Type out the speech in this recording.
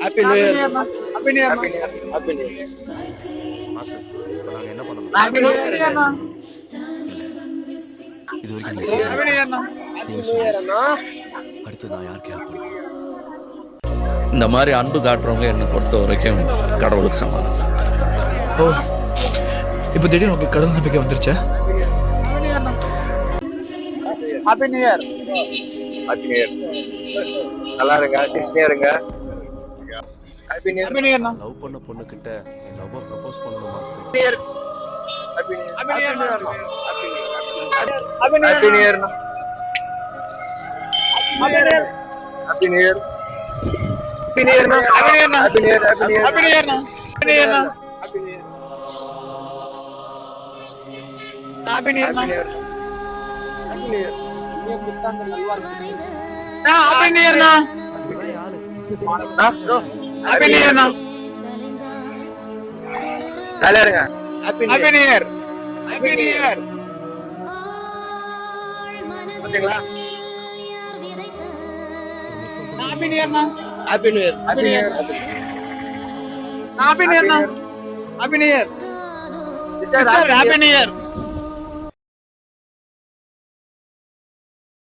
Happy new year. Happy new year. Happy new year. மாசு இப்போ நாங்கள் என்ன பண்ணணும்? Happy new year. இது வரைக்கும் ஹாப்பி நியூ இயர். நீங்க சொல்லுங்க. அடுத்து நான் யாருக்கு ஹெல்ப் பண்ணுவேன்? இந்த மாதிரி அன்பு காட்டுறவங்க என்னை பொறுத்த வரைக்கும் கடவுளுக்கு சமாதானம் தான். ஓ, இப்போ திடீர்னு உங்களுக்கு கடவுள் நம்பிக்கை வந்துருச்சா? Happy new year. Happy new year. நல்லா இருங்க, சிரிச்சுட்டே இருங்க. Happy new happy new year. Love பண்ண பொண்ணுகிட்ட என் லவ்வை ப்ரப்போஸ் பண்ணணும் மாசு. Year. Happy new year. Happy new year. Happy new year. Happy new year. Happy new year. Happy new year. Happy new year. Happy new year. Happy new year. Happy new year. Happy new year. Happy new year. Happy new year. Happy new year. Happy new year. நல்லா இருங்க. Happy new happy year. New year. Happy new year. ஓகேங்களா? Happy new year. Happy new year. Happy new year. Happy new year. Happy new year. Sister happy new year.